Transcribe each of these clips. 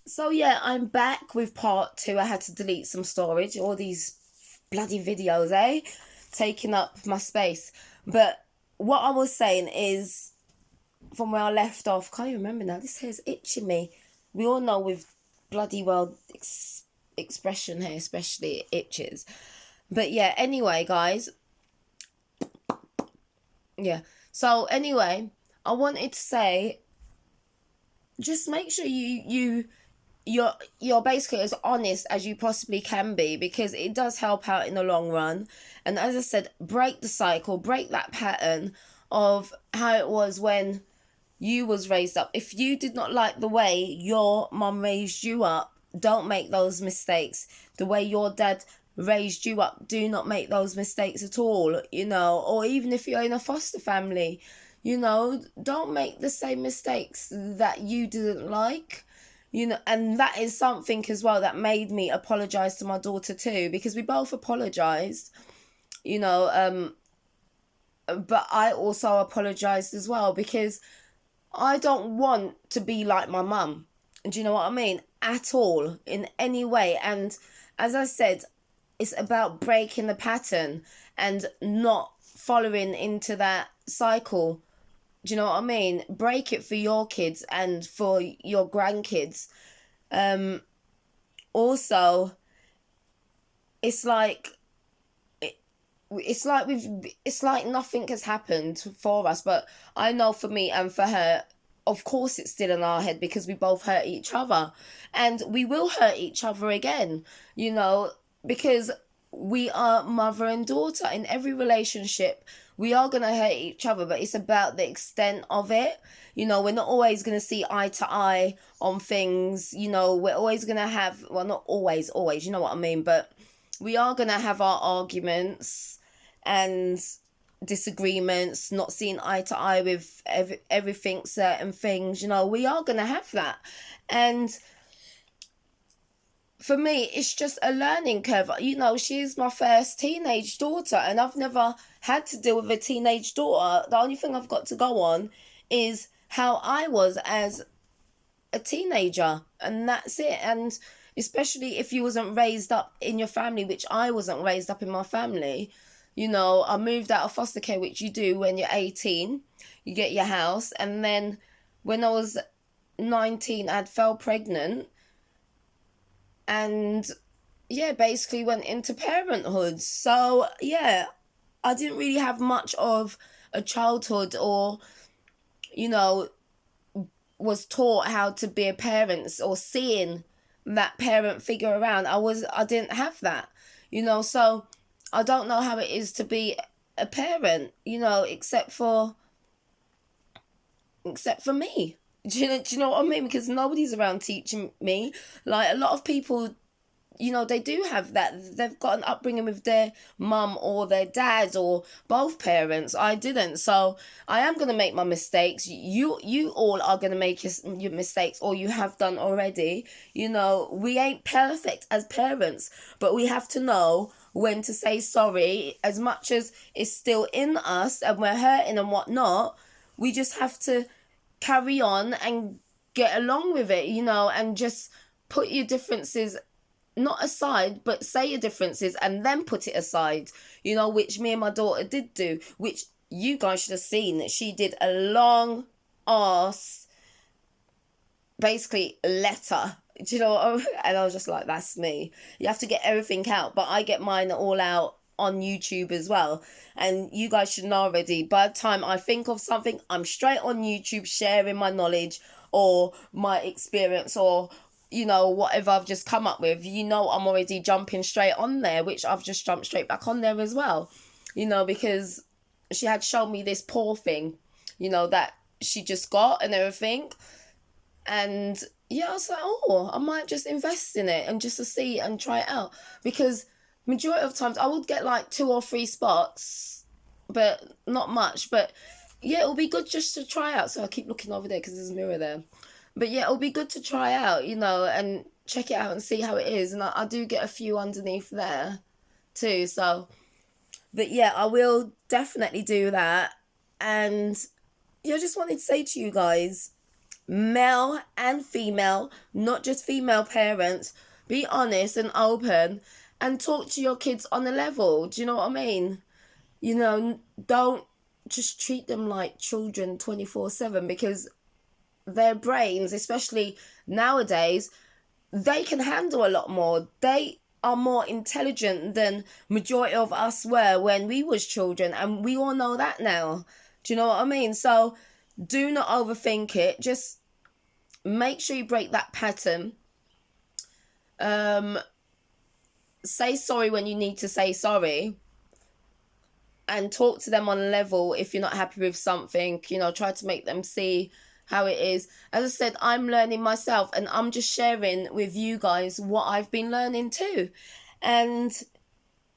So yeah, I'm back with part two. I had to delete some storage. All these bloody videos, eh? Taking up my space. But what I was saying is, from where I left off, can't even remember now. This hair's itching me. We all know with bloody well expression hair, especially it itches. But yeah, anyway, guys. Yeah. So anyway, I wanted to say, just make sure you're basically as honest as you possibly can be, because it does help out in the long run. And as I said, break the cycle, break that pattern of how it was when you was raised up. If you did not like the way your mum raised you up, don't make those mistakes. The way your dad raised you up, do not make those mistakes at all, or even if you're in a foster family, don't make the same mistakes that you didn't like. And that is something as well that made me apologize to my daughter too, because we both apologized, but I also apologized as well, because I don't want to be like my mum. Do you know what I mean? At all, in any way. And as I said, it's about breaking the pattern and not following into that cycle. Do you know what I mean? Break it for your kids and for your grandkids. Also, it's like it's like nothing has happened for us, but I know for me and for her, of course it's still in our head, because we both hurt each other, and we will hurt each other again, because we are mother and daughter. In every relationship we are going to hurt each other, but it's about the extent of it. We're not always going to see eye to eye on things. We're always going to have, well, not always, you know what I mean, but we are going to have our arguments and disagreements, not seeing eye to eye with everything, certain things. We are going to have that. And for me, it's just a learning curve. She's my first teenage daughter, and I've never had to deal with a teenage daughter. The only thing I've got to go on is how I was as a teenager, and that's it. And especially if you wasn't raised up in your family, which I wasn't raised up in my family. I moved out of foster care, which you do when you're 18. You get your house. And then when I was 19, I fell pregnant. And, yeah, basically went into parenthood. So, yeah, I didn't really have much of a childhood, or, was taught how to be a parent, or seeing that parent figure around. I didn't have that, so I don't know how it is to be a parent, except for me. Do you know what I mean? Because nobody's around teaching me. Like, a lot of people, they do have that. They've got an upbringing with their mum or their dad or both parents. I didn't. So I am going to make my mistakes. You all are going to make your mistakes, or you have done already. We ain't perfect as parents, but we have to know when to say sorry. As much as it's still in us and we're hurting and whatnot, we just have to carry on and get along with it, and just put your differences not aside, but say your differences and then put it aside, which me and my daughter did do, which you guys should have seen. That she did a long ass, basically, letter. Do you know? And I was just like, that's me. You have to get everything out, but I get mine all out on YouTube as well. And you guys should know already, by the time I think of something, I'm straight on YouTube sharing my knowledge or my experience, or whatever I've just come up with. I'm already jumping straight on there, which I've just jumped straight back on there as well, because she had shown me this poor thing, that she just got and everything. And yeah, I was like, oh, I might just invest in it and just to see and try it out, because majority of times I would get like 2 or 3 spots, but not much. But yeah, it'll be good just to try out. So I keep looking over there because there's a mirror there. But yeah, it'll be good to try out, and check it out and see how it is. And I do get a few underneath there too. So, but yeah, I will definitely do that. And yeah, I just wanted to say to you guys, male and female, not just female parents. Be honest and open and talk to your kids on a level. Do you know what I mean? You know, don't just treat them like children 24/7, because their brains, especially nowadays, they can handle a lot more. They are more intelligent than majority of us were when we was children, and we all know that now. Do you know what I mean? So do not overthink it. Just make sure you break that pattern. Say sorry when you need to say sorry, and talk to them on a level if you're not happy with something. You know, try to make them see how it is. As I said, I'm learning myself, and I'm just sharing with you guys what I've been learning too. And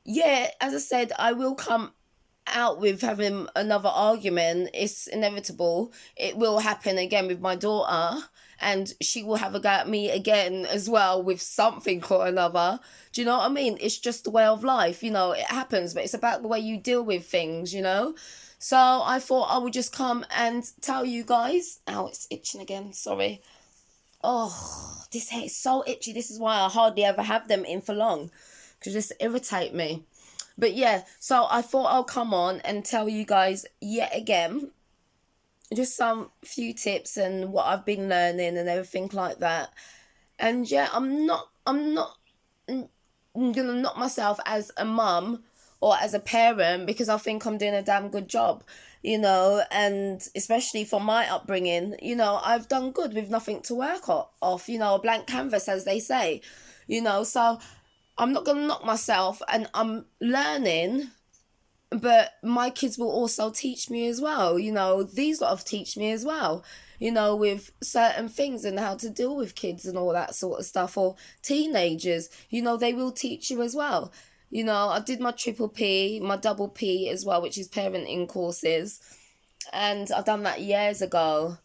yeah, as I said, I will come out with having another argument. It's inevitable. It will happen again with my daughter, and she will have a go at me again as well with something or another. Do you know what I mean? It's just the way of life. You know, it happens, but it's about the way you deal with things, you know? So I thought I would just come and tell you guys. Ow, it's itching again. Sorry. Oh, this hair is so itchy. This is why I hardly ever have them in for long, because just irritate me. But yeah, so I thought I'll come on and tell you guys yet again just some few tips and what I've been learning and everything like that. And yeah, I'm not gonna knock myself as a mum or as a parent, because I think I'm doing a damn good job, you know, and especially for my upbringing, you know, I've done good with nothing to work off, you know, a blank canvas, as they say, you know. So I'm not gonna knock myself, and I'm learning, but my kids will also teach me as well. You know, these lot have teach me as well, you know, with certain things and how to deal with kids and all that sort of stuff, or teenagers, you know, they will teach you as well. You know, I did my triple P, my double P as well, which is parenting courses, and I've done that years ago.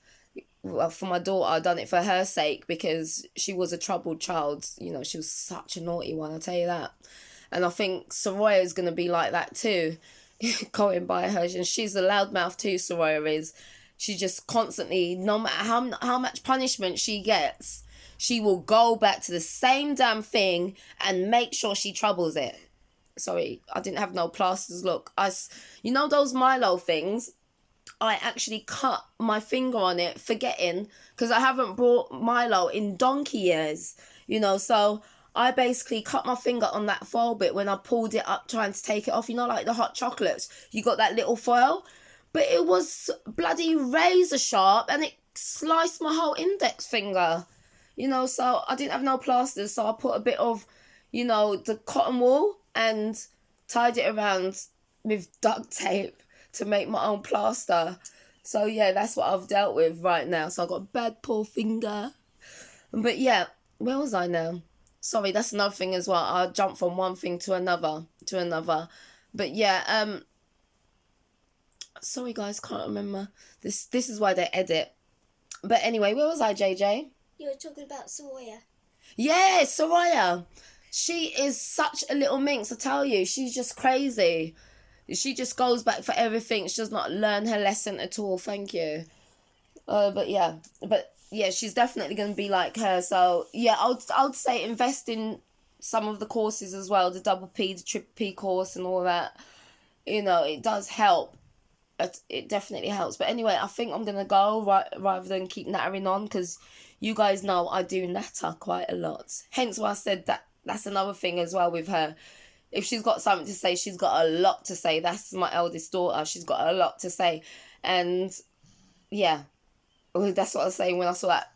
Well, for my daughter, I done it for her sake, because she was a troubled child. You know, she was such a naughty one, I tell you that. And I think Soraya is going to be like that too, going by her. And she's a loudmouth too, Soraya is. She just constantly, no matter how much punishment she gets, she will go back to the same damn thing and make sure she troubles it. Sorry, I didn't have no plasters. Look, you know those Milo things? I actually cut my finger on it, forgetting, because I haven't brought Milo in donkey years, you know. So I basically cut my finger on that foil bit when I pulled it up trying to take it off. You know, like the hot chocolates, you got that little foil, but it was bloody razor sharp, and it sliced my whole index finger, you know. So I didn't have no plasters, so I put a bit of, you know, the cotton wool and tied it around with duct tape to make my own plaster. So yeah, that's what I've dealt with right now. So I've got a bad poor finger. But yeah, where was I now? Sorry, that's another thing as well. I jump from one thing to another. But yeah, sorry guys, can't remember. This is why they edit. But anyway, where was I, JJ? You were talking about Soraya. Yeah, Soraya. She is such a little minx, I tell you. She's just crazy. She just goes back for everything. She does not learn her lesson at all. Thank you. But yeah, she's definitely going to be like her. So yeah, I would say invest in some of the courses as well, the double P, the triple P course, and all that. You know, it does help. It definitely helps. But anyway, I think I'm gonna go rather than keep nattering on, because you guys know I do natter quite a lot. Hence why I said that. That's another thing as well with her. If she's got something to say, she's got a lot to say. That's my eldest daughter. She's got a lot to say. And yeah, that's what I was saying when I saw that.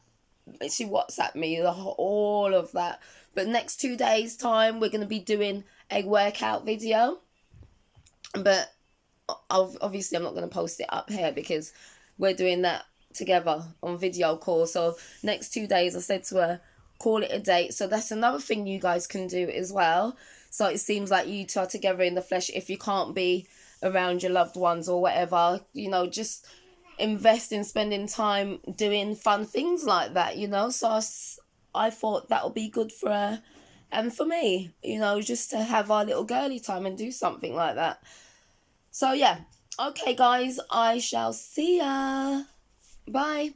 She WhatsApped me, all of that. But next 2 days' time, we're going to be doing a workout video. But obviously, I'm not going to post it up here, because we're doing that together on video call. So next 2 days, I said to her, call it a date. So that's another thing you guys can do as well. So it seems like you two are together in the flesh. If you can't be around your loved ones or whatever, you know, just invest in spending time doing fun things like that, you know. So I thought that would be good for her and for me, you know, just to have our little girly time and do something like that. So yeah, okay guys, I shall see ya. Bye.